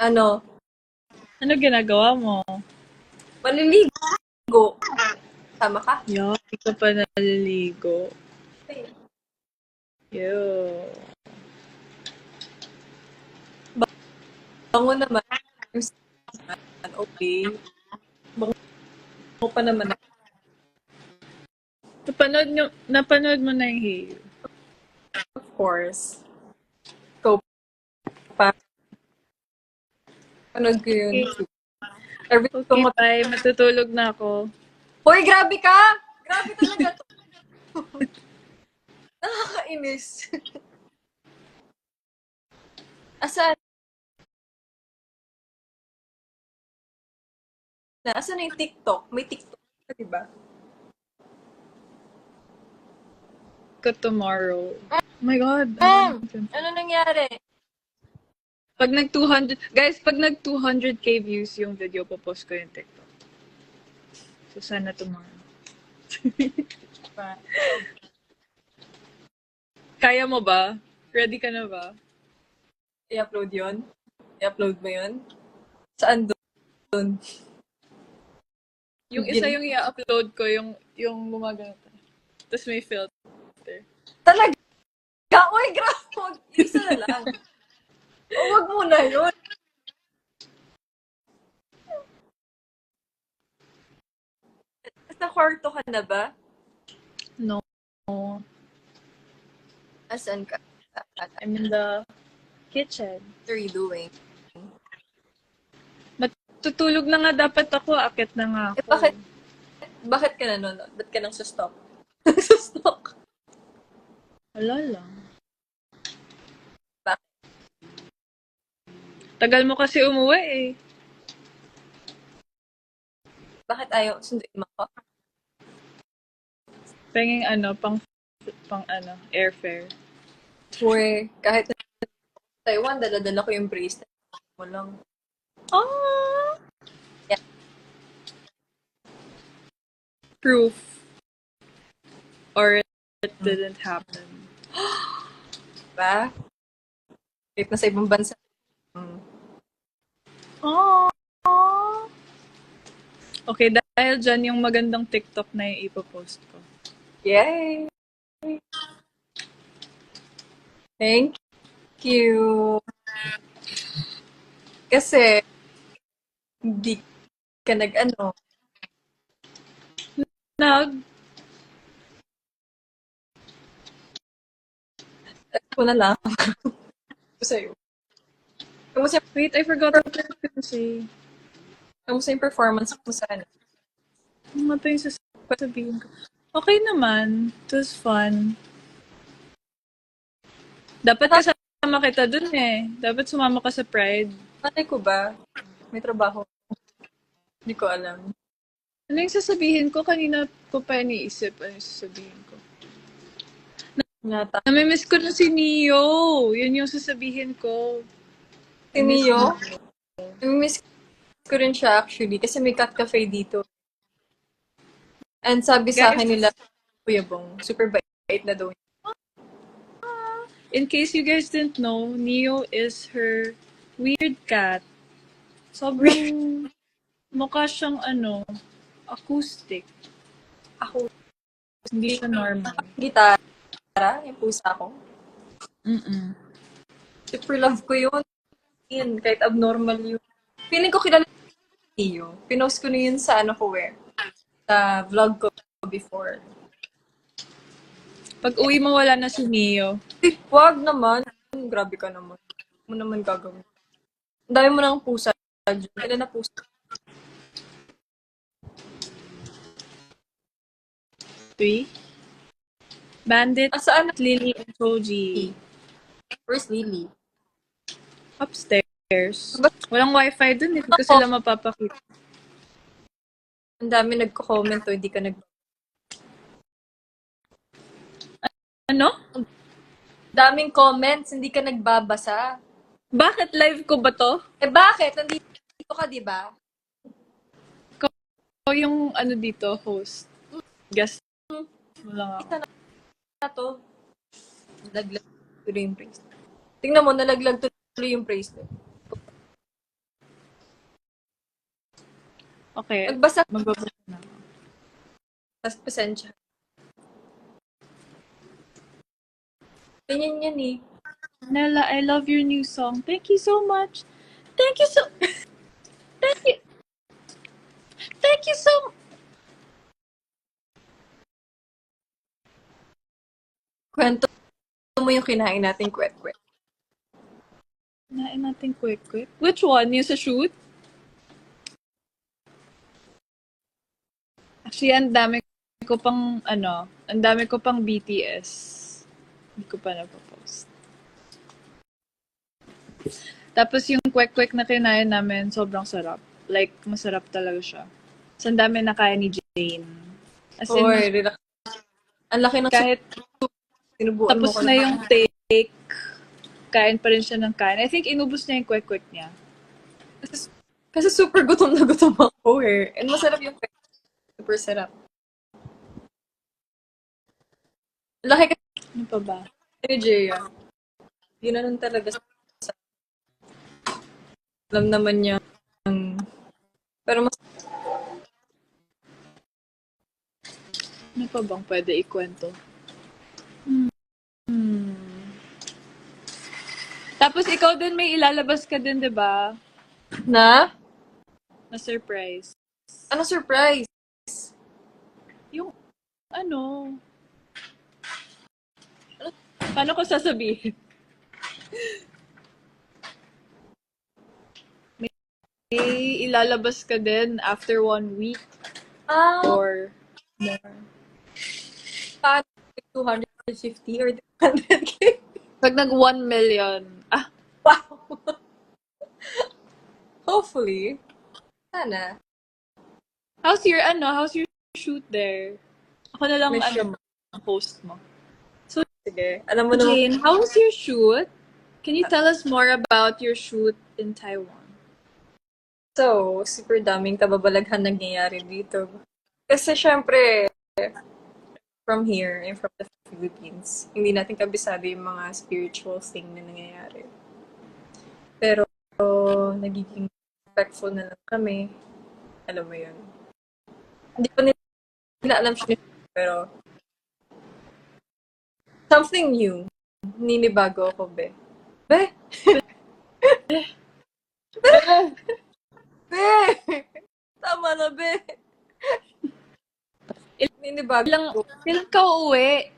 Ano, Ano ginagawa mo? maliligo. Tama ka? Yo, hindi ka pa naliligo. Ay, Yo. bango naman. Okay. Bango pa naman. Napanood mo na yung Hail. Of course. Ikaw pa. Panood ko yun. Okay, Every okay, bye. Matutulog na ako. Hoy, grabe ka! Grabe talaga to. Nakakainis. Asan na? Asan na yung TikTok? May TikTok ka, diba? Ko tomorrow. Oh my God. Ano yun? Ano nangyari? Pag nag 200, guys, pag nag 200k views yung video, popost ko yung TikTok. So, sana tomorrow. Pa- Kaya mo ba? Ready ka na ba? I-upload yun? I-upload mo yun? Saan doon? Yung isa yung i-upload ko, yung gumagano. Tapos may filter. Talaga? Uy, grabe! Isa na lang. O, wag mo na yun. Sa kwarto ka na ba? No. Asan ka? I'm in the kitchen. What are you doing? Matutulog na nga dapat ako. Akit na nga Eh, ako. bakit ka nanonood? Ba't ka nang sustok? Sustok? Wala lang. Bakit? Tagal mo kasi umuwi eh. Bakit ayaw sunduin mo ako? Penging pang airfare. Uy, kahit na Taiwan, dala-dala ko yung bracelet. Mo lang. Ah! Yeah. Proof. Or it didn't happen. Diba? Kahit nasa ibang bansa. Mm. Ah! Okay, dahil dyan yung magandang TikTok na yung ipopost ko. Yay! Thank you. Kasi, hindi ka nag-ano. Nag, Ko na lang. Ko sa'yo. Kamusta, wait, I forgot what I was gonna say. kamusta yung performance mo sa ano? Ano nga ba yung sasabihin ko? Okay naman. It was fun. Dapat kasama kita dun eh. Dapat sumama ka sa Pride. Malay ko ba? May trabaho. Hindi ko alam. Ano yung sasabihin ko? Kanina ko pa iniisip ano yung sasabihin ko. Nata. Namimiss ko na si Neo. Yun yung sasabihin ko. Si I miss Neo, Neo. miss ko rin siya actually kasi may cat cafe dito. And sabi sa Guys, akin nila, Kuya Bong, super bait na daw. in case you guys didn't know, Neo is her weird cat. Sobrang mukha siyang acoustic. Ako, Hindi siya normal. gitara, yung pusa ko. Mm-mm. Super love ko yun. Yun, kahit abnormal yun. Feeling ko kilala niyo. Pinost ko na yun sa ano ko sa vlog ko before. Pag uwi mo, wala na si Neo. Eh, wag naman. Grabe ka naman. Ano mo naman gagawin. Ang dami mo nang pusa dyan. Ilan na pusa? 3. Bandit, Saan na? Lily, and Choji. Where's Lily? Upstairs. Ba't Walang wifi dun. Hindi ko ako? sila mapapakita. Ang dami nagko-comment hindi ka nag... Ano? Daming comments, hindi ka nagbabasa. Bakit live ko ba to? Eh bakit? Nandito ka, di ba? O yung dito, host. Guest mo lang ako. Isa na to. Nalaglag tuloy yung bracelet. Tingnan mo, nalaglag tuloy yung bracelet. Okay, Magbasa magbabasa na. ka, pasensya. Ganyan yan eh. Nella, I love your new song. Thank you so much. Thank you so... Thank you. Thank you so... Kwento mo yung kinain natin kwek-kwek. Nain natin quick. Which one? Yung sa shoot? Actually, ang dami ko pang, ang dami ko pang BTS. Hindi ko pa napopost. Tapos yung quick na kinain namin, sobrang sarap. Like, masarap talaga siya. So, ang dami na kaya ni Jane. As in, Oy, relax. Ang laki ng kahit sinubuan mo tapos ko na yung take, kain pa rin siya ng kain. I think inubos niya yung quick niya. Kasi super gutom na gutom ako eh. And masarap yung kwek. Super sarap. Laki kasi Ano pa ba? ni Jaya. Ginanon talaga sa... Alam naman niya. Pero mas... Ano pa bang pwede ikwento? Tapos ikaw din may ilalabas ka din, 'di ba? Na? Na surprise. Ano surprise? Yung ano? Paano ko sasabihin? May ilalabas ka din after 1 week Ah, or more. paano 250 or 300K? Pag nag 1 million. Ah, Wow! Hopefully. Sana. how's your shoot there? Ako na lang May shoot. host mo. Sige. Alam mo naman, Jane, how was your shoot? Can you tell us more about your shoot in Taiwan? so, super daming kababalaghan nangyayari dito. Kasi syempre, from here and from the Philippines, hindi natin kabisado yung mga spiritual thing na nangyayari. Pero, nagiging respectful na lang kami. Alam mo yun. Hindi pa nila alam siya, pero something new. Ninibago ako, be. Be! Be! Tama na, be! Ninibago ako. Kailan ka uuwi?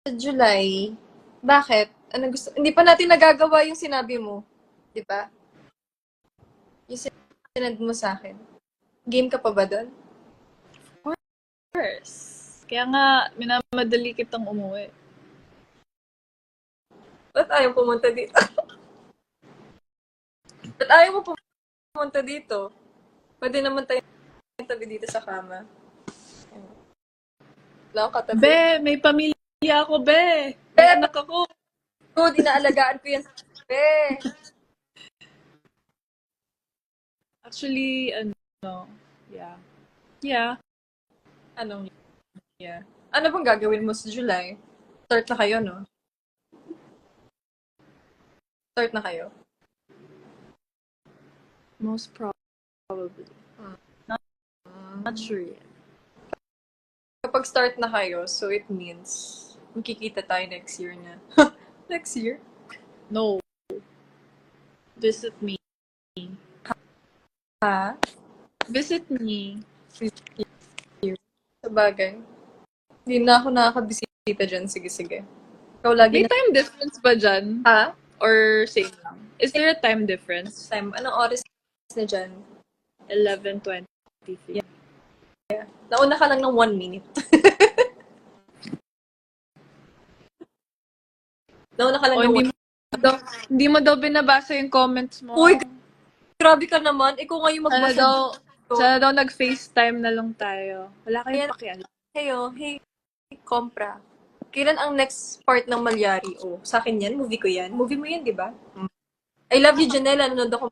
Sa July, bakit? Ano gusto? Hindi pa natin nagagawa yung sinabi mo. Di ba? Yung sinad mo sa akin. Game ka pa ba doon? Course. Kaya nga, minamadali kitang umuwi. Ba't ayaw pumunta dito? Ba't ayaw mo pumunta dito? Pwede naman tayo tabi dito sa kama. Wala akong katabi. Be, may pamilya ako, be. May anak ako. Good, inaalagaan ko yan. Be! Actually, yeah. Yeah. Anong yeah. Ano bang gagawin mo sa July? Start na kayo, no? Start na kayo. Most probably. Not sure yet. Kapag start na kayo, so it means magkikita tayo next year na. Next year? No. Visit me. Ha? Visit me. Sa bagay. Hindi na ako nakakabisita dyan. Sige. Ikaw lagi May na... time difference ba dyan? Ha? Or same lang? Is there a time difference? Time. Anong oras na dyan? 11:20. Nauna ka lang ng 1 minute. Nauna ka lang O, ng 1 hindi hindi mo daw binabasa yung comments mo. Uy, grabe ka naman. Ikaw nga yung Sana magbasa. daw, dito. sana daw nag-FaceTime na lang tayo. Wala kayong Ayan. pakialam. Hey, kompra. Kailan ang next part ng Malyari? Oh, sa akin yan. Movie ko yan. Movie mo yan, di ba? I Love You, Janela. Nanonood ako